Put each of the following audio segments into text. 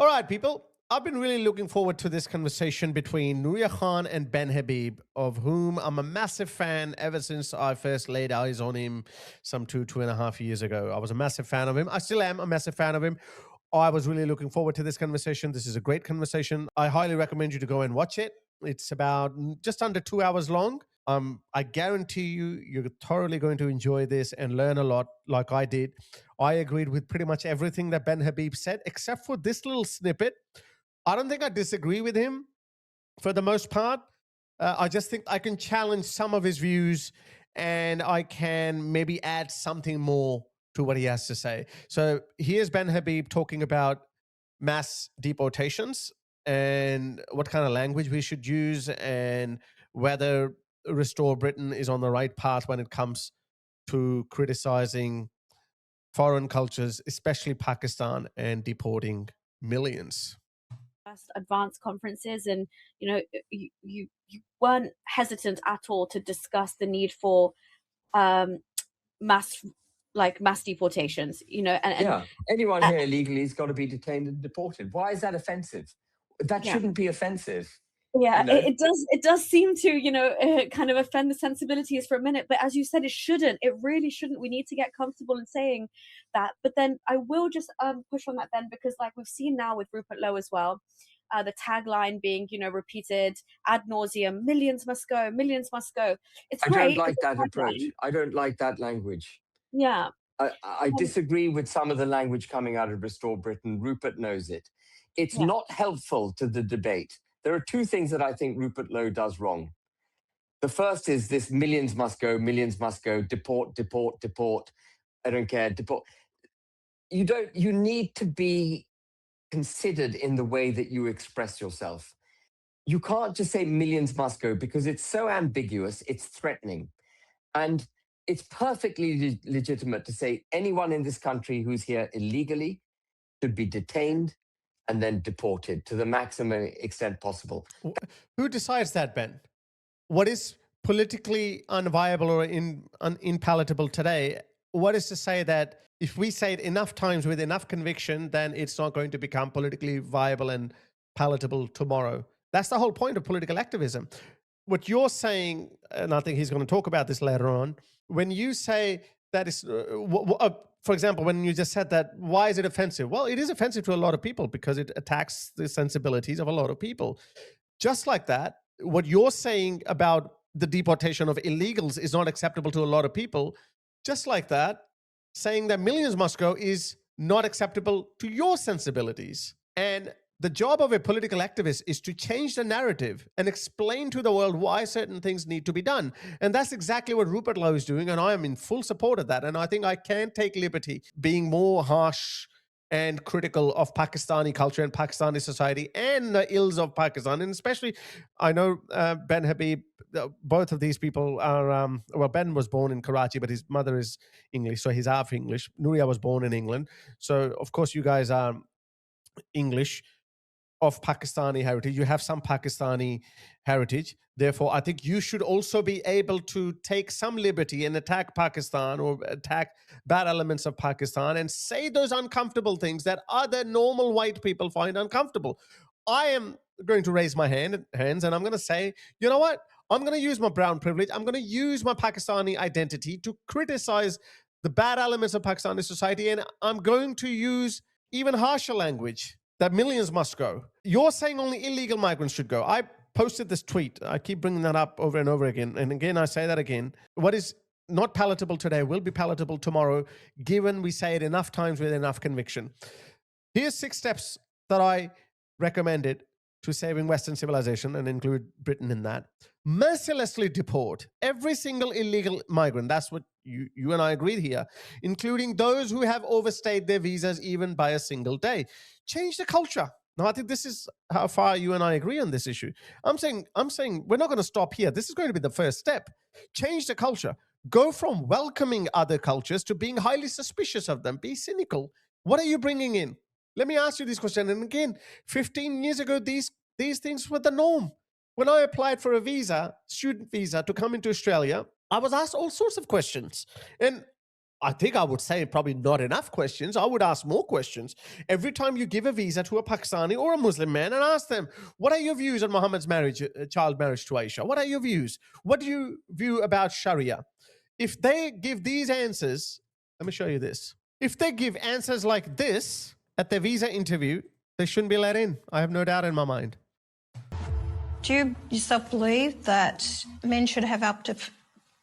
All right, people. I've been really looking forward to this conversation between Nuria Khan and Ben Habib, of whom I'm a massive fan ever since I first laid eyes on him some 2.5 years ago. I was a massive fan of him. I still am a massive fan of him. I was really looking forward to this conversation. This is a great conversation. I highly recommend you to go and watch it. It's about just under 2 hours long. I guarantee you're thoroughly going to enjoy this and learn a lot like I did. I agreed with pretty much everything that Ben Habib said, except for this little snippet. I don't think I disagree with him for the most part. I just think I can challenge some of his views and I can maybe add something more to what he has to say. So here's Ben Habib talking about mass deportations and what kind of language we should use and whether Restore Britain is on the right path when it comes to criticizing foreign cultures, especially Pakistan, and deporting millions. First advanced conferences, and you weren't hesitant at all to discuss the need for um, mass mass deportations. Yeah, anyone Uh, here illegally has got to be detained and deported. Why is that offensive? That yeah. shouldn't be offensive. Yeah, You know, it does seem to, kind of offend the sensibilities for a minute, but as you said, it shouldn't. It really shouldn't. We need to get comfortable in saying that. But then I will just push on that then, because like we've seen now with Rupert Lowe as well, the tagline being, repeated ad nauseum, millions must go, millions must go. It's I don't great. like It's that a approach. tagline. I don't like that language. Yeah. I Um, disagree with some of the language coming out of Restore Britain. Rupert knows it. It's yeah. not helpful to the debate. There are two things that I think Rupert Lowe does wrong. The first is this millions must go, deport, deport, deport. I don't care, deport. You need to be considered in the way that you express yourself. You can't just say millions must go because it's so ambiguous, it's threatening. And it's perfectly legitimate to say anyone in this country who's here illegally should be detained and then deported to the maximum extent possible. Who decides that, Ben? What is politically unviable or unpalatable today? What is to say that if we say it enough times with enough conviction, then it's not going to become politically viable and palatable tomorrow? That's the whole point of political activism. What you're saying, and I think he's going to talk about this later on, when you say that is, for example, when you just said that, why is it offensive? Well, it is offensive to a lot of people because it attacks the sensibilities of a lot of people. Just like that, what you're saying about the deportation of illegals is not acceptable to a lot of people. Just like that, saying that millions must go is not acceptable to your sensibilities. And the job of a political activist is to change the narrative and explain to the world why certain things need to be done. And that's exactly what Rupert Lowe is doing. And I am in full support of that. And I think I can take liberty being more harsh and critical of Pakistani culture and Pakistani society and the ills of Pakistan. And especially, I know Ben Habib, both of these people are, well, Ben was born in Karachi, but his mother is English, so he's half English. Nuria was born in England. So, of course, you guys are English of Pakistani heritage. You have some Pakistani heritage. Therefore, I think you should also be able to take some liberty and attack Pakistan or attack bad elements of Pakistan and say those uncomfortable things that other normal white people find uncomfortable. I am going to raise my hands and I'm going to say, you know what? I'm going to use my brown privilege. I'm going to use my Pakistani identity to criticize the bad elements of Pakistani society. And I'm going to use even harsher language that millions must go. You're saying only illegal migrants should go. I posted this tweet. I keep bringing that up over and over again. And again, I say that again. What is not palatable today will be palatable tomorrow, given we say it enough times with enough conviction. Here's 6 steps that I recommended to saving Western civilization and include Britain in that. Mercilessly deport every single illegal migrant. That's what you and I agreed here, including those who have overstayed their visas even by a single day. Change the culture. Now, I think this is how far you and I agree on this issue. I'm saying we're not going to stop here. This is going to be the first step. Change the culture. Go from welcoming other cultures to being highly suspicious of them. Be cynical. What are you bringing in? Let me ask you this question. And again, 15 years ago, these things were the norm. When I applied for a visa, student visa, to come into Australia, I was asked all sorts of questions. And I think I would say probably not enough questions. I would ask more questions. Every time you give a visa to a Pakistani or a Muslim man and ask them, what are your views on Muhammad's marriage, child marriage to Aisha? What are your views? What do you view about Sharia? If they give these answers, let me show you this. If they give answers like this at their visa interview, they shouldn't be let in. I have no doubt in my mind. Do you yourself believe that men should have up to,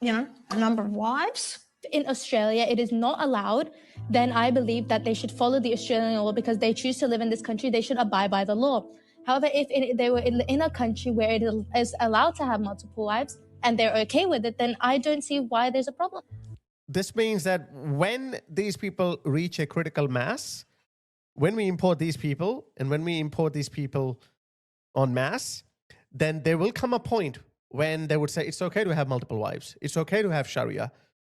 a number of wives? In Australia, it is not allowed, then I believe that they should follow the Australian law because they choose to live in this country. They should abide by the law. However, if they were in a country where it is allowed to have multiple wives and they're okay with it, then I don't see why there's a problem. This means that when these people reach a critical mass, when we import these people and when we import these people en masse, then there will come a point when they would say it's okay to have multiple wives. It's okay to have Sharia.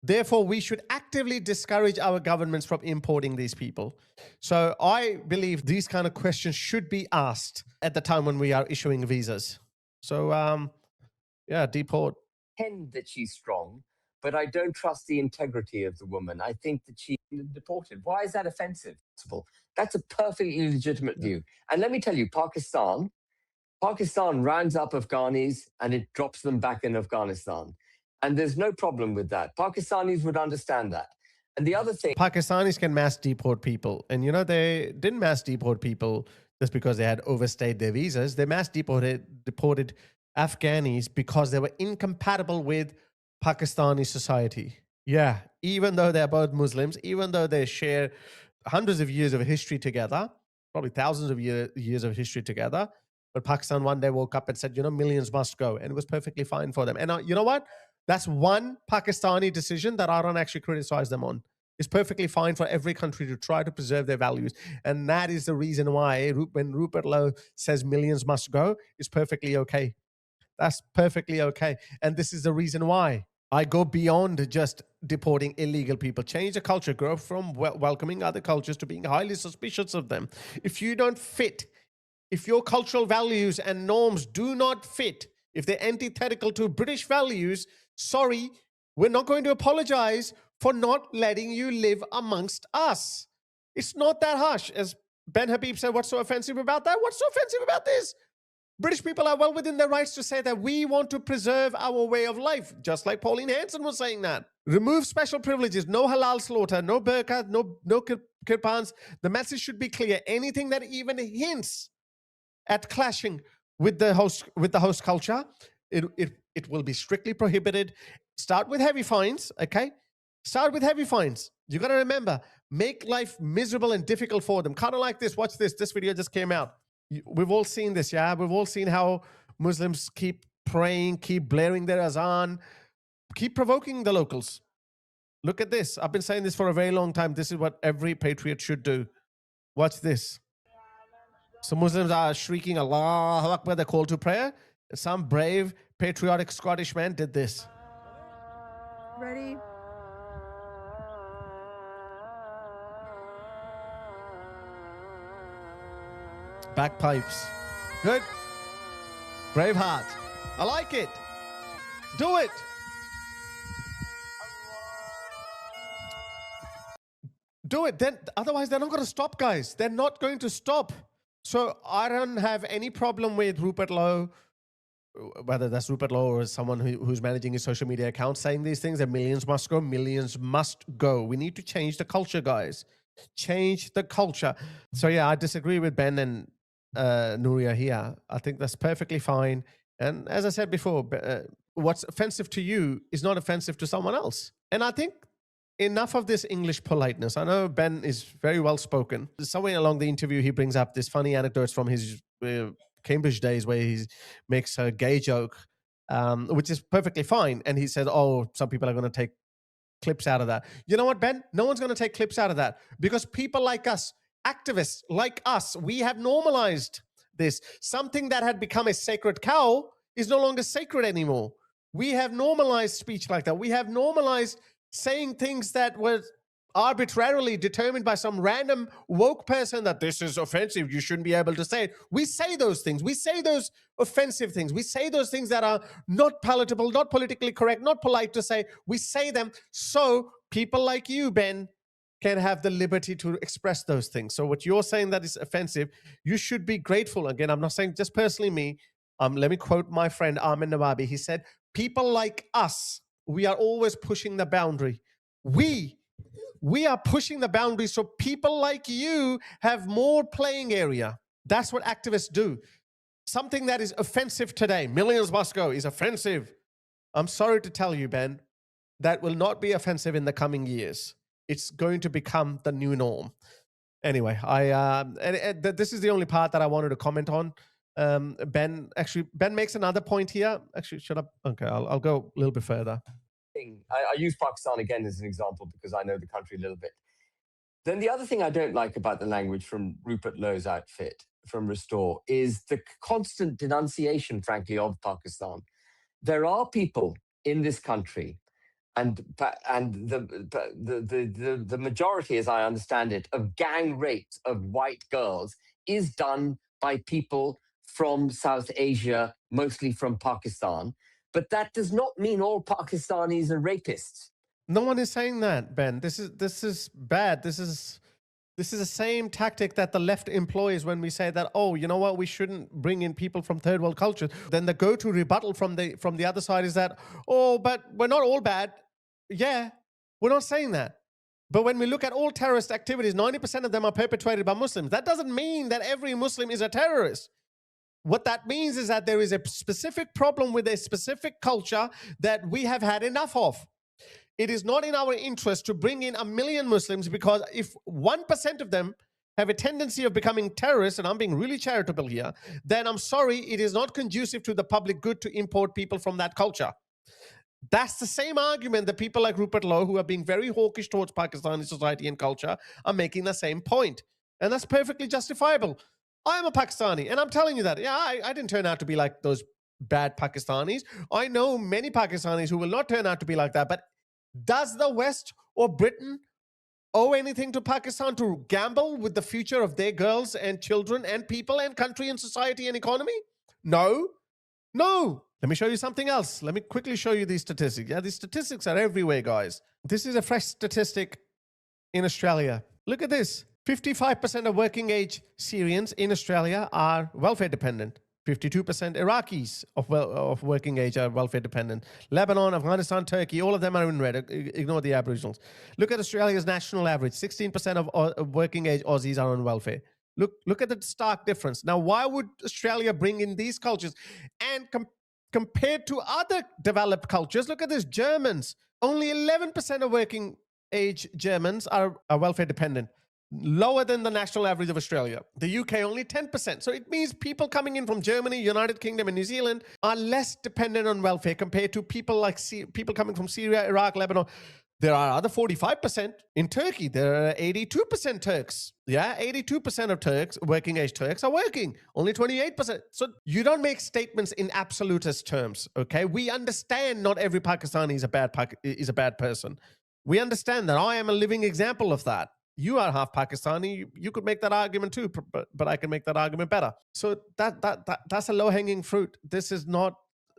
Therefore, we should actively discourage our governments from importing these people. So I believe these kind of questions should be asked at the time when we are issuing visas. So, yeah, deport. Pretend that she's strong, but I don't trust the integrity of the woman. I think that she's deported. Why is that offensive? That's a perfectly legitimate view. And let me tell you, Pakistan rounds up Afghanis and it drops them back in Afghanistan. And there's no problem with that. Pakistanis would understand that. And the other thing... Pakistanis can mass deport people. And, they didn't mass deport people just because they had overstayed their visas. They mass deported Afghanis because they were incompatible with Pakistani society. Yeah, even though they're both Muslims, even though they share hundreds of years of history together, probably thousands of years of history together, but Pakistan one day woke up and said, millions must go. And it was perfectly fine for them. And you know what? That's one Pakistani decision that I don't actually criticize them on. It's perfectly fine for every country to try to preserve their values. And that is the reason why when Rupert Lowe says millions must go, it's perfectly okay. That's perfectly okay. And this is the reason why I go beyond just deporting illegal people. Change the culture. Grow from welcoming other cultures to being highly suspicious of them. If you don't fit, if your cultural values and norms do not fit, if they're antithetical to British values, sorry, we're not going to apologize for not letting you live amongst us. It's not that harsh. As Ben Habib said, what's so offensive about that? What's so offensive about this? British people are well within their rights to say that we want to preserve our way of life, just like Pauline Hanson was saying that. Remove special privileges, no halal slaughter, no burqa, no kirpans. The message should be clear. Anything that even hints at clashing with the host culture, it will be strictly prohibited. Start with heavy fines, okay? Start with heavy fines. You got to remember, make life miserable and difficult for them. Kind of like this. Watch this. This video just came out. We've all seen this, yeah? We've all seen how Muslims keep praying, keep blaring their azan, keep provoking the locals. Look at this. I've been saying this for a very long time. This is what every patriot should do. Watch this. So Muslims are shrieking Allahu Akbar, the call to prayer. And some brave, patriotic Scottish man did this. Ready? Bagpipes. Good. Braveheart. I like it. Do it. Do it. Then, otherwise, they're not going to stop, guys. They're not going to stop. So I don't have any problem with Rupert Lowe, whether that's Rupert Lowe or someone who's managing his social media account, saying these things that millions must go, millions must go. We need to change the culture, guys. Change the culture. So yeah, I disagree with Ben and Nuria here. I think that's perfectly fine. And as I said before, what's offensive to you is not offensive to someone else. And I think enough of this English politeness. I know Ben is very well spoken. Somewhere along the interview, he brings up this funny anecdotes from his Cambridge days where he makes a gay joke, which is perfectly fine. And he said, oh, some people are going to take clips out of that. You know what, Ben? No one's going to take clips out of that because people like us, activists like us, we have normalized this. Something that had become a sacred cow is no longer sacred anymore. We have normalized speech like that. We have normalized saying things that were arbitrarily determined by some random woke person that this is offensive, you shouldn't be able to say it. We say those things. We say those offensive things. We say those things that are not palatable, not politically correct, not polite to say. We say them so people like you, Ben, can have the liberty to express those things. So what you're saying that is offensive, you should be grateful. Again, I'm not saying just personally me. Let me quote my friend Armin Nawabi. He said, people like us, we are always pushing the boundary. We are pushing the boundary so people like you have more playing area. That's what activists do. Something that is offensive today, millions must go, is offensive. I'm sorry to tell you, Ben, that will not be offensive in the coming years. It's going to become the new norm. Anyway, this is the only part that I wanted to comment on. Ben makes another point here. Actually, shut up. Okay, I'll go a little bit further. I use Pakistan again as an example because I know the country a little bit. Then the other thing I don't like about the language from Rupert Lowe's outfit, from Restore, is the constant denunciation, frankly, of Pakistan. There are people in this country, and the majority, as I understand it, of gang rapes of white girls is done by people from South Asia, mostly from Pakistan. But that does not mean all Pakistanis are rapists. No one is saying that, Ben. This is bad. This is the same tactic that the left employs when we say that, oh, you know what, we shouldn't bring in people from third world cultures. Then the go-to rebuttal from the other side is that, oh, but we're not all bad. Yeah, we're not saying that. But when we look at all terrorist activities, 90% of them are perpetrated by Muslims. That doesn't mean that every Muslim is a terrorist. What that means is that there is a specific problem with a specific culture that we have had enough of. It is not in our interest to bring in 1 million Muslims, because if 1% of them have a tendency of becoming terrorists, and I'm being really charitable here, then I'm sorry, it is not conducive to the public good to import people from that culture. That's the same argument that people like Rupert Lowe, who are being very hawkish towards Pakistani society and culture, are making the same point. And that's perfectly justifiable. I am a Pakistani, and I'm telling you that. Yeah, I didn't turn out to be like those bad Pakistanis. I know many Pakistanis who will not turn out to be like that. But does the West or Britain owe anything to Pakistan to gamble with the future of their girls and children and people and country and society and economy? No. No. Let me show you something else. Let me quickly show you these statistics. Yeah, these statistics are everywhere, guys. This is a fresh statistic in Australia. Look at this. 55% of working age Syrians in Australia are welfare dependent. 52% Iraqis of working age are welfare dependent. Lebanon, Afghanistan, Turkey, all of them are in red. Ignore the Aboriginals. Look at Australia's national average. 16% of working age Aussies are on welfare. Look at the stark difference. Now, why would Australia bring in these cultures? And compared to other developed cultures, look at this, Germans. Only 11% of working age Germans are welfare dependent. Lower than the national average of Australia. The UK, only 10%. So it means people coming in from Germany, United Kingdom, and New Zealand are less dependent on welfare compared to people people coming from Syria, Iraq, Lebanon. There are other 45% in Turkey. There are 82% Turks. Yeah, 82% of Turks, working age Turks, are working. Only 28%. So you don't make statements in absolutist terms, okay? We understand not every Pakistani is a bad person. We understand that. I am a living example of that. You are half Pakistani. You could make that argument too, but I can make that argument better. So that's a low-hanging fruit. This is not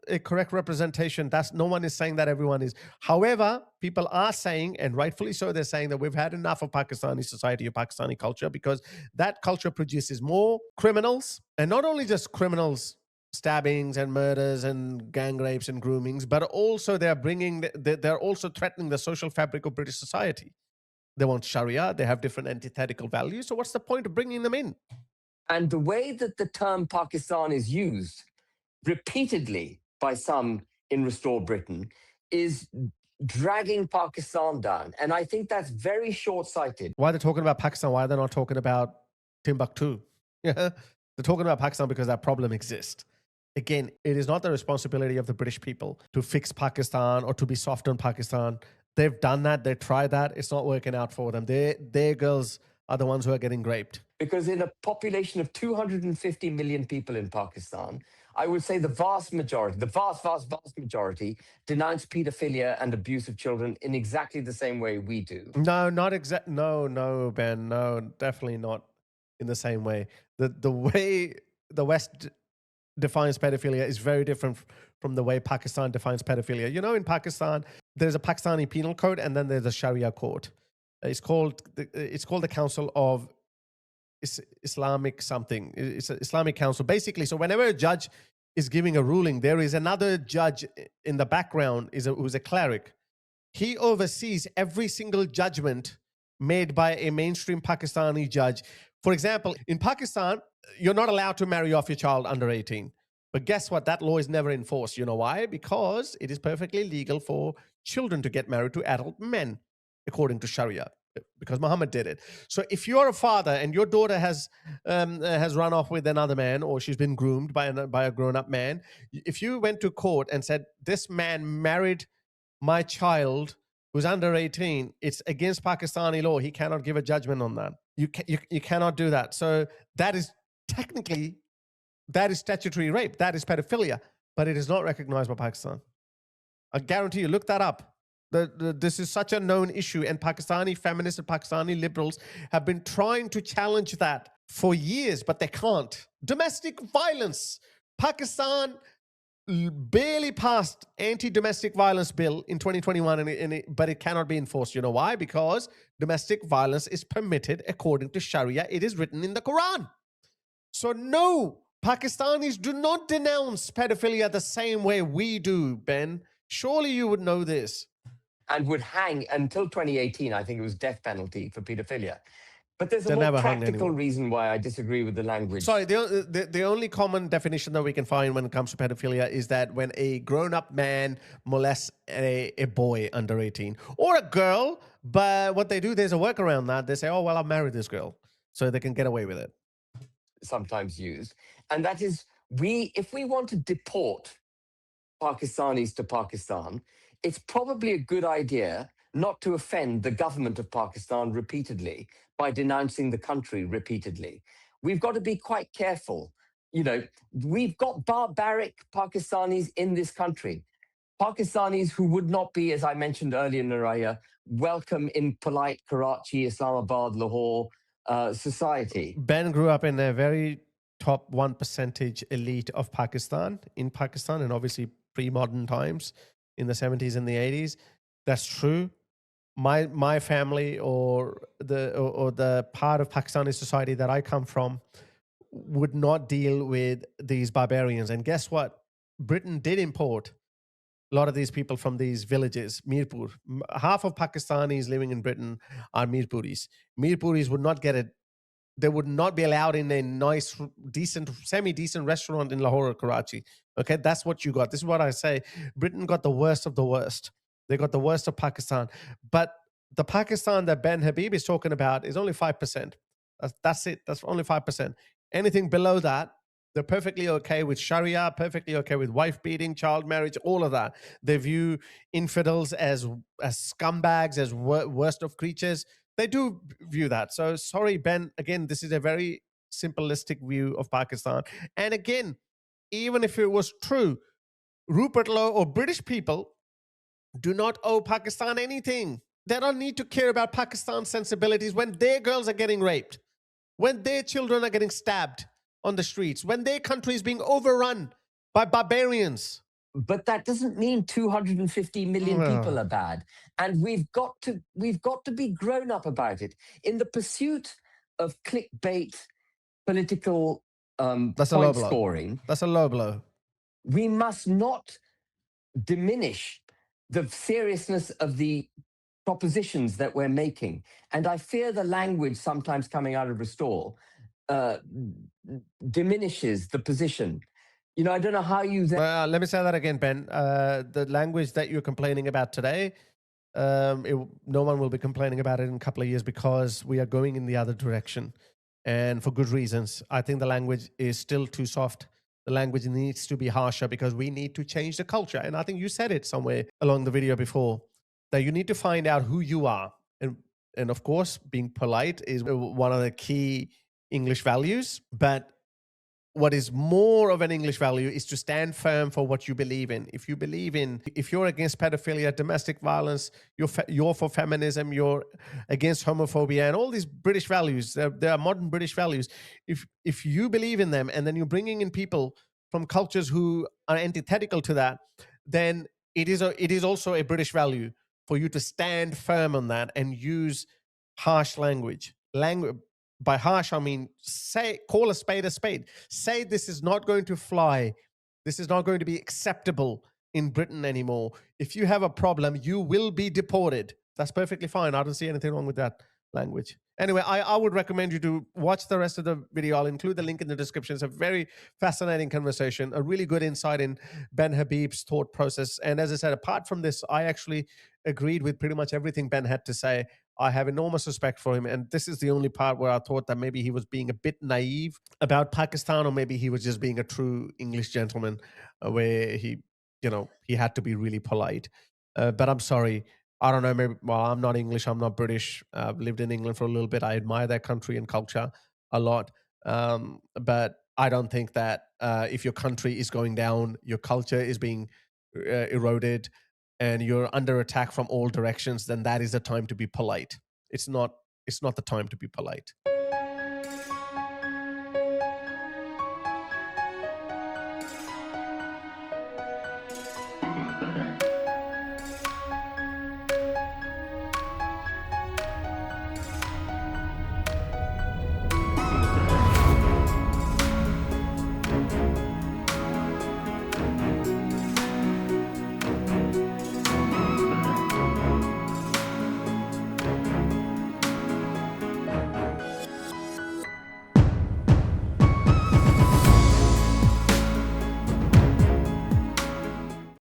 a correct representation. No one is saying that everyone is. However, people are saying, and rightfully so, they're saying that we've had enough of Pakistani society or Pakistani culture, because that culture produces more criminals, and not only just criminals, stabbings and murders and gang rapes and groomings, but also they're also threatening the social fabric of British society. They want Sharia. They have different antithetical values. So what's the point of bringing them in? And the way that the term Pakistan is used repeatedly by some in Restore Britain is dragging Pakistan down. And I think that's very short-sighted. Why are they talking about Pakistan? Why are they not talking about Timbuktu? Yeah, they're talking about Pakistan because that problem exists. Again, it is not the responsibility of the British people to fix Pakistan or to be soft on Pakistan. They've done that. They tried that. It's not working out for them. Their girls are the ones who are getting raped. Because in a population of 250 million people in Pakistan, I would say the vast majority, the vast majority, denounce pedophilia and abuse of children in exactly the same way we do. No, not exact. No, Ben. No, definitely not in the same way. The way the West defines pedophilia is very different from the way Pakistan defines pedophilia. You know, in Pakistan, there's a Pakistani penal code, and then there's a Sharia court. It's called the Council of Islamic something. It's an Islamic council, basically. So whenever a judge is giving a ruling, there is another judge in the background who's a cleric. He oversees every single judgment made by a mainstream Pakistani judge. For example, in Pakistan, you're not allowed to marry off your child under 18. But guess what? That law is never enforced. You know why? Because it is perfectly legal for children to get married to adult men, according to Sharia, because Muhammad did it. So if you're a father and your daughter has run off with another man, or she's been groomed by a grown-up man, if you went to court and said, this man married my child who's under 18, it's against Pakistani law. He cannot give a judgment on that. You cannot do that. So that is technically, that is statutory rape. That is pedophilia, but it is not recognized by Pakistan. I guarantee you, look that up. This is such a known issue, and Pakistani feminists and Pakistani liberals have been trying to challenge that for years, but they can't. Domestic violence. Pakistan barely passed anti-domestic violence bill in 2021, but it cannot be enforced. You know why? Because domestic violence is permitted according to Sharia. It is written in the Quran. So no, Pakistanis do not denounce pedophilia the same way we do, Ben. Surely you would know this. And would hang until 2018, I think it was death penalty for pedophilia. But there's They a more never hung practical anyone. reason why I disagree with the language. Sorry, the only common definition that we can find when it comes to pedophilia is that when a grown-up man molests a boy under 18 or a girl, but what they do, there's a workaround that. They say, oh, well, I've married this girl, so they can get away with it. Sometimes used. And that is, if we want to deport Pakistanis to Pakistan, it's probably a good idea not to offend the government of Pakistan repeatedly by denouncing the country repeatedly. We've got to be quite careful. You know, we've got barbaric Pakistanis in this country. Pakistanis who would not be, as I mentioned earlier, Naraya, welcome in polite Karachi, Islamabad, Lahore society. Ben grew up in a very top 1% elite of Pakistan, in Pakistan, and obviously pre-modern times in the 70s and the 80s. That's true. My family or the part of Pakistani society that I come from would not deal with these barbarians. And guess what? Britain did import a lot of these people from these villages, Mirpur. Half of Pakistanis living in Britain are Mirpuris. Mirpuris would not get it. They would not be allowed in a nice, decent, semi-decent restaurant in Lahore or Karachi. Okay, that's what you got. This is what I say. Britain got the worst of the worst. They got the worst of Pakistan. But the Pakistan that Ben Habib is talking about is only 5%. That's it. That's only 5%. Anything below that, they're perfectly okay with Sharia, perfectly okay with wife beating, child marriage, all of that. They view infidels as scumbags, as worst of creatures. They do view that. So sorry, Ben. Again, this is a very simplistic view of Pakistan. And again, even if it was true, Rupert Lowe or British people do not owe Pakistan anything. They don't need to care about Pakistan's sensibilities when their girls are getting raped, when their children are getting stabbed on the streets, when their country is being overrun by barbarians. But that doesn't mean 250 million people are bad. And we've got to be grown up about it. In the pursuit of clickbait, political point scoring. That's a low blow. We must not diminish the seriousness of the propositions that we're making. And I fear the language sometimes coming out of Restore diminishes the position. You know, I don't know how you... let me say that again, Ben. The language that you're complaining about today, no one will be complaining about it in a couple of years because we are going in the other direction. And for good reasons. I think the language is still too soft. The language needs to be harsher because we need to change the culture. And I think you said it somewhere along the video before, that you need to find out who you are. And And of course, being polite is one of the key English values. But what is more of an English value is to stand firm for what you believe in. If you're against pedophilia, domestic violence, you're for feminism, you're against homophobia, and all these British values, they are modern British values. If you believe in them, and then you're bringing in people from cultures who are antithetical to that, then it is also a British value for you to stand firm on that and use harsh language. By harsh, I mean, call a spade a spade. Say this is not going to fly. This is not going to be acceptable in Britain anymore. If you have a problem, you will be deported. That's perfectly fine. I don't see anything wrong with that language. Anyway, I would recommend you to watch the rest of the video. I'll include the link in the description. It's a very fascinating conversation, a really good insight in Ben Habib's thought process. And as I said, apart from this, I actually agreed with pretty much everything Ben had to say. I have enormous respect for him. And this is the only part where I thought that maybe he was being a bit naive about Pakistan, or maybe he was just being a true English gentleman, where he had to be really polite. But I'm sorry. I don't know. Maybe, well, I'm not English. I'm not British. I've lived in England for a little bit. I admire their country and culture a lot. But I don't think that if your country is going down, your culture is being eroded, and you're under attack from all directions, then that is the time to be polite. It's not the time to be polite.